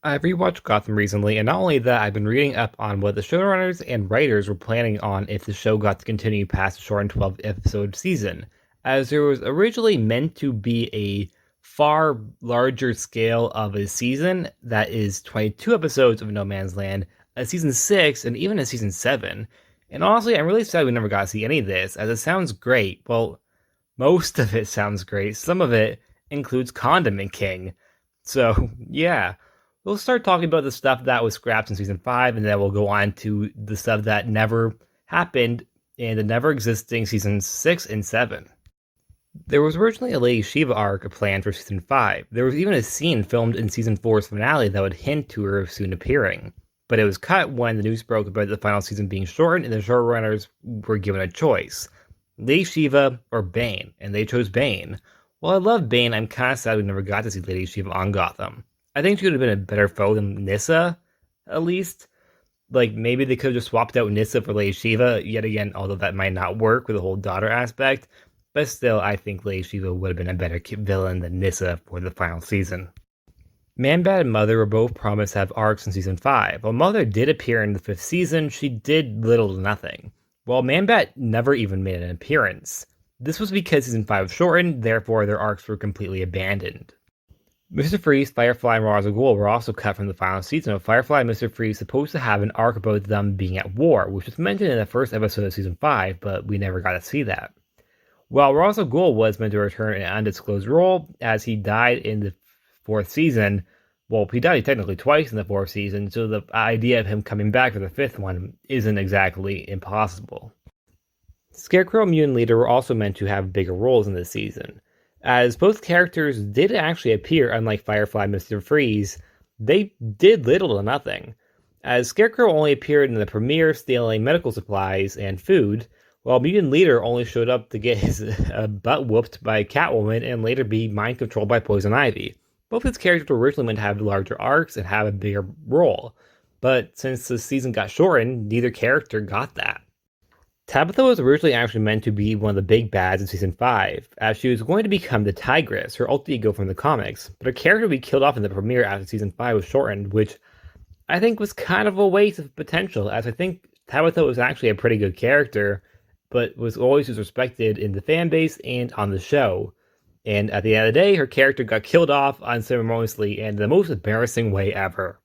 I've rewatched Gotham recently, and not only that, I've been reading up on what the showrunners and writers were planning on if the show got to continue past the shortened 12 episode season, as there was originally meant to be a far larger scale of a season that is 22 episodes of No Man's Land, a season 6, and even a season 7. And honestly, I'm really sad we never got to see any of this, as it sounds great. Well, most of it sounds great. Some of it includes Condiment King. So, yeah, we'll start talking about the stuff that was scrapped in season 5, and then we'll go on to the stuff that never happened in the never existing seasons 6 and 7. There was originally a Lady Shiva arc planned for season 5. There was even a scene filmed in season 4's finale that would hint to her soon appearing. But it was cut when the news broke about the final season being shortened, and the showrunners were given a choice: Lady Shiva or Bane, and they chose Bane. While I love Bane, I'm kind of sad we never got to see Lady Shiva on Gotham. I think she would have been a better foe than Nyssa, at least. Like, maybe they could have just swapped out Nyssa for Lady Shiva, yet again, although that might not work with the whole daughter aspect. But still, I think Lady Shiva would have been a better villain than Nyssa for the final season. ManBat and Mother were both promised to have arcs in season 5. While Mother did appear in the 5th season, she did little to nothing. While ManBat never even made an appearance. This was because season 5 was shortened, therefore their arcs were completely abandoned. Mr. Freeze, Firefly, and Ra's al Ghul were also cut from the final season, with Firefly and Mr. Freeze supposed to have an arc about them being at war, which was mentioned in the first episode of season 5, but we never got to see that. While Ra's al Ghul was meant to return in an undisclosed role, as he died in the 4th season, well, he died technically twice in the 4th season, so the idea of him coming back for the 5th one isn't exactly impossible. Scarecrow and Mutant Leader were also meant to have bigger roles in this season. As both characters did actually appear, unlike Firefly and Mr. Freeze, they did little to nothing. As Scarecrow only appeared in the premiere stealing medical supplies and food, while Mutant Leader only showed up to get his butt whooped by Catwoman and later be mind-controlled by Poison Ivy. Both his characters were originally meant to have larger arcs and have a bigger role, but since the season got shortened, neither character got that. Tabitha was originally actually meant to be one of the big bads in season 5, as she was going to become the Tigress, her alter ego from the comics, but her character would be killed off in the premiere after season 5 was shortened, which I think was kind of a waste of potential, as I think Tabitha was actually a pretty good character, but was always disrespected in the fanbase and on the show. And at the end of the day, her character got killed off unceremoniously in the most embarrassing way ever.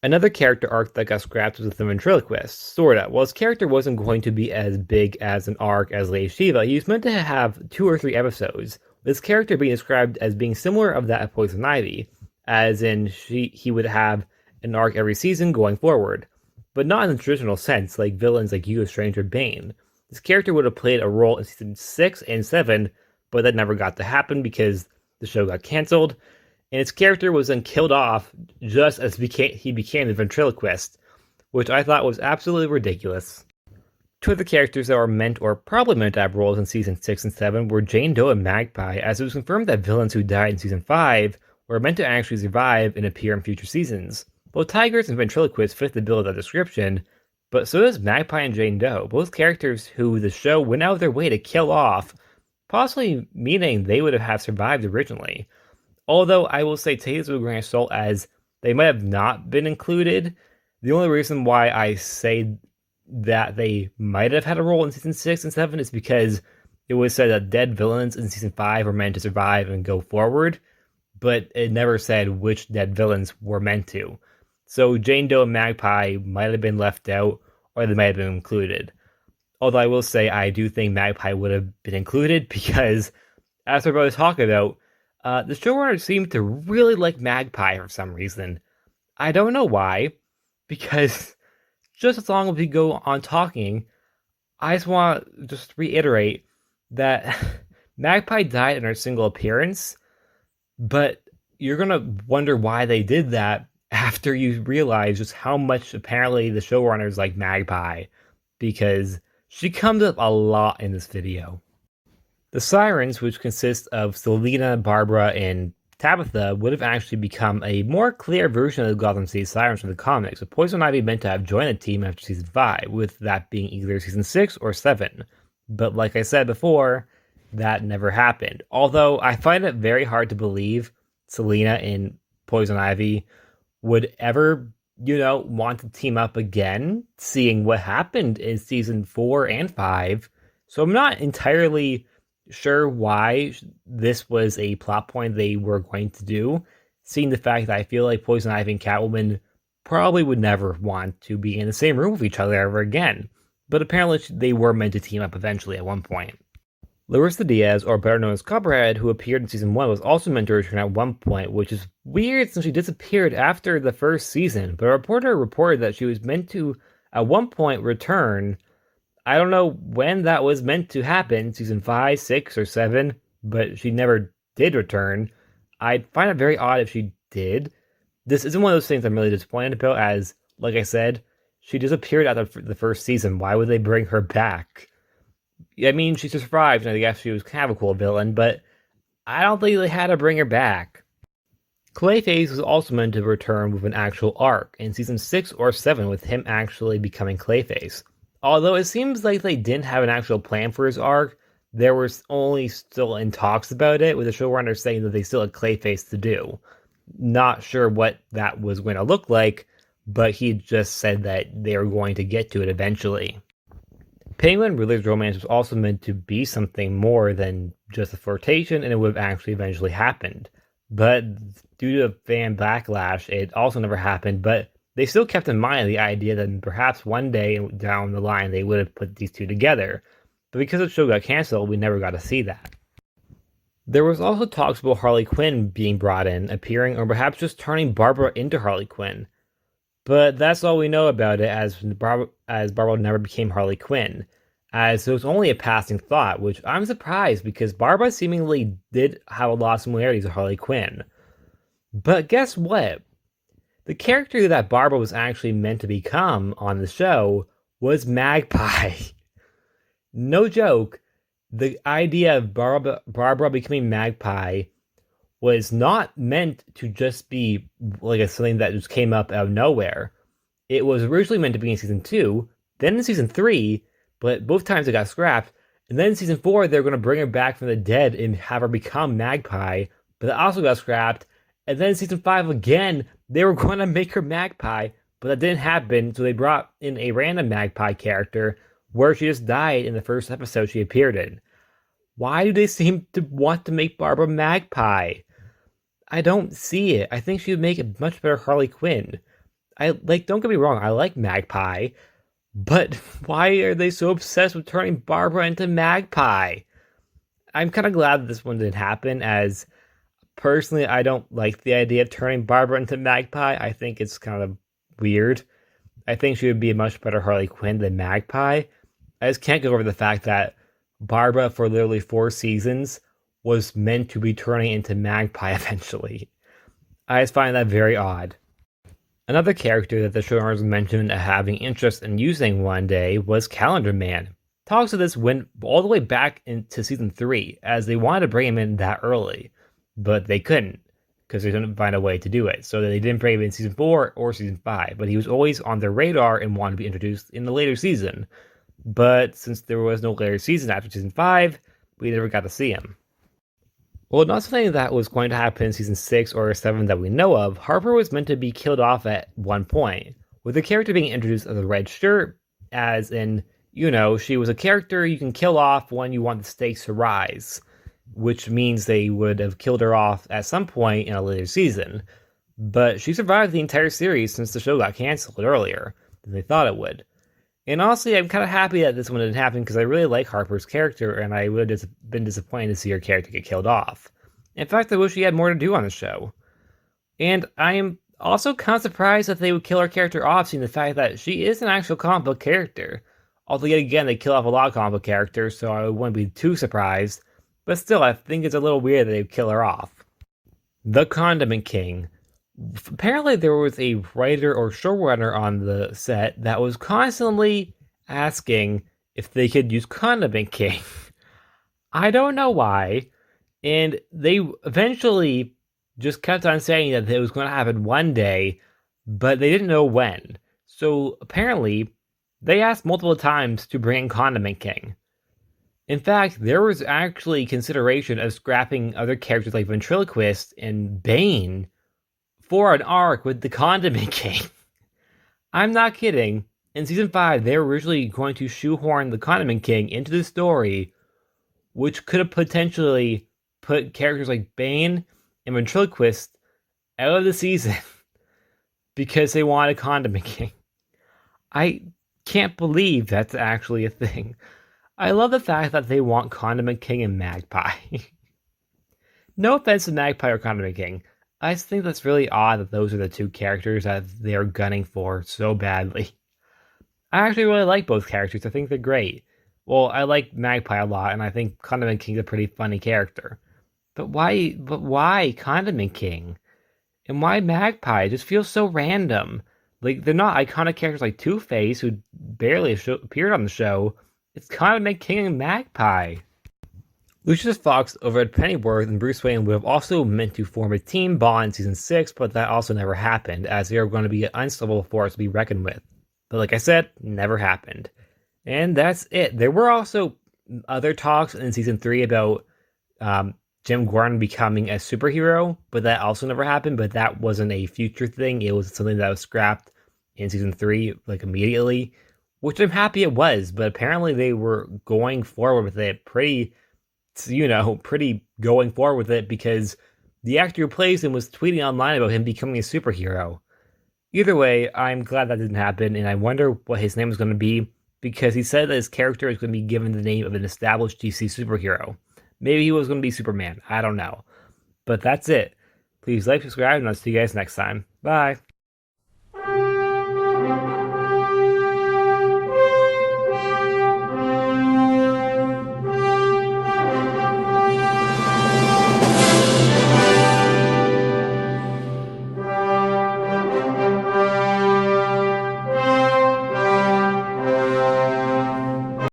Another character arc that got scrapped was the ventriloquist, sorta. While his character wasn't going to be as big as an arc as Lady Shiva, he was meant to have 2 or 3 episodes, with his character being described as being similar of that of Poison Ivy, as in he would have an arc every season going forward, but not in the traditional sense like villains like Hugo Strange or Bane. His character would have played a role in season 6 and 7, but that never got to happen because the show got cancelled, and his character was then killed off just as he became the ventriloquist, which I thought was absolutely ridiculous. 2 of the characters that were meant or probably meant to have roles in season 6 and 7 were Jane Doe and Magpie, as it was confirmed that villains who died in season 5 were meant to actually survive and appear in future seasons. Both Tigers and ventriloquists fit the bill of that description, but so does Magpie and Jane Doe, both characters who the show went out of their way to kill off, possibly meaning they would have survived originally. Although I will say take this with a grain of salt, as they might have not been included. The only reason why I say that they might have had a role in season 6 and 7 is because it was said that dead villains in season 5 were meant to survive and go forward, but it never said which dead villains were meant to. So Jane Doe and Magpie might have been left out, or they might have been included. Although I will say I do think Magpie would have been included because, as we're about to talk about, the showrunners seemed to really like Magpie for some reason. I don't know why, because just as long as we go on talking, I just want to just reiterate that Magpie died in her single appearance, but you're going to wonder why they did that after you realize just how much apparently the showrunners like Magpie, because she comes up a lot in this video. The Sirens, which consist of Selena, Barbara, and Tabitha, would have actually become a more clear version of the Gotham City Sirens from the comics, with Poison Ivy meant to have joined the team after season 5, with that being either season 6 or 7. But like I said before, that never happened. Although I find it very hard to believe Selena and Poison Ivy would ever, want to team up again, seeing what happened in season 4 and 5. So I'm not entirely sure why this was a plot point they were going to do, seeing the fact that I feel like Poison Ivy and Catwoman probably would never want to be in the same room with each other ever again. But apparently they were meant to team up eventually at one point. Larissa Diaz, or better known as Copperhead, who appeared in season 1, was also meant to return at one point, which is weird since she disappeared after the first season, but a reporter reported that she was meant to, at one point, return. I don't know when that was meant to happen, season 5, 6, or 7, but she never did return. I'd find it very odd if she did. This isn't one of those things I'm really disappointed about, as, like I said, she disappeared after the first season. Why would they bring her back? I mean, she survived, and I guess she was kind of a cool villain, but I don't think they had to bring her back. Clayface was also meant to return with an actual arc in season 6 or 7, with him actually becoming Clayface. Although it seems like they didn't have an actual plan for his arc, there was only still in talks about it, with the showrunner saying that they still had Clayface to do. Not sure what that was going to look like, but he just said that they were going to get to it eventually. Penguin Riddler's romance was also meant to be something more than just a flirtation, and it would have actually eventually happened. But due to fan backlash, it also never happened, but they still kept in mind the idea that perhaps one day down the line they would have put these two together. But because the show got canceled, we never got to see that. There was also talks about Harley Quinn being brought in, appearing, or perhaps just turning Barbara into Harley Quinn. But that's all we know about it, as Barbara never became Harley Quinn, as it was only a passing thought, which I'm surprised because Barbara seemingly did have a lot of similarities to Harley Quinn. But guess what? The character that Barbara was actually meant to become on the show was Magpie. No joke, the idea of Barbara becoming Magpie was not meant to just be like something that just came up out of nowhere. It was originally meant to be in season 2, then in season 3, but both times it got scrapped, and then in season 4 they were going to bring her back from the dead and have her become Magpie, but that also got scrapped, and then in season 5 again, they were going to make her Magpie, but that didn't happen, so they brought in a random Magpie character where she just died in the first episode she appeared in. Why do they seem to want to make Barbara Magpie? I don't see it. I think she would make a much better Harley Quinn. Don't get me wrong, I like Magpie, but why are they so obsessed with turning Barbara into Magpie? I'm kind of glad that this one didn't happen, as personally, I don't like the idea of turning Barbara into Magpie. I think it's kind of weird. I think she would be a much better Harley Quinn than Magpie. I just can't get over the fact that Barbara, for literally 4 seasons, was meant to be turning into Magpie eventually. I just find that very odd. Another character that the showrunners mentioned having interest in using one day was Calendar Man. Talks of this went all the way back into season 3, as they wanted to bring him in that early, but they couldn't, because they couldn't find a way to do it, so they didn't bring him in season 4 or season 5, but he was always on their radar and wanted to be introduced in the later season. But since there was no later season after season 5, we never got to see him. Well, not something that was going to happen in season 6 or 7 that we know of, Harper was meant to be killed off at one point, with the character being introduced as a red shirt, as in, she was a character you can kill off when you want the stakes to rise, which means they would have killed her off at some point in a later season. But she survived the entire series since the show got canceled earlier than they thought it would. And honestly, I'm kind of happy that this one didn't happen because I really like Harper's character, and I would have been disappointed to see her character get killed off. In fact, I wish she had more to do on the show. And I am also kind of surprised that they would kill her character off, seeing the fact that she is an actual comic book character. Although, yet again, they kill off a lot of comic book characters, so I wouldn't be too surprised. But still, I think it's a little weird that they would kill her off. The Condiment King. Apparently there was a writer or showrunner on the set that was constantly asking if they could use Condiment King. I don't know why. And they eventually just kept on saying that it was going to happen one day, but they didn't know when. So apparently they asked multiple times to bring in Condiment King. In fact, there was actually consideration of scrapping other characters like Ventriloquist and Bane for an arc with the Condiment King. I'm not kidding. In Season 5, they were originally going to shoehorn the Condiment King into the story, which could have potentially put characters like Bane and Ventriloquist out of the season because they wanted Condiment King. I can't believe that's actually a thing. I love the fact that they want Condiment King and Magpie. No offense to Magpie or Condiment King. I just think that's really odd that those are the two characters that they're gunning for so badly. I actually really like both characters. I think they're great. Well, I like Magpie a lot, and I think Condiment King's a pretty funny character. But why Condiment King? And why Magpie? It just feels so random. Like, they're not iconic characters like Two-Face, who barely appeared on the show. It's Condiment King and Magpie. Lucius Fox over at Pennyworth and Bruce Wayne would have also meant to form a team bond in Season 6, but that also never happened, as they are going to be an unstoppable force to be reckoned with. But like I said, never happened. And that's it. There were also other talks in Season 3 about Jim Gordon becoming a superhero, but that also never happened, but that wasn't a future thing. It was something that was scrapped in Season 3, like, immediately, which I'm happy it was, but apparently they were going forward with it pretty going forward with it because the actor who plays him was tweeting online about him becoming a superhero. Either way, I'm glad that didn't happen, and I wonder what his name is going to be, because he said that his character is going to be given the name of an established DC superhero. Maybe he was going to be Superman. I don't know. But that's it. Please like, subscribe, and I'll see you guys next time. Bye.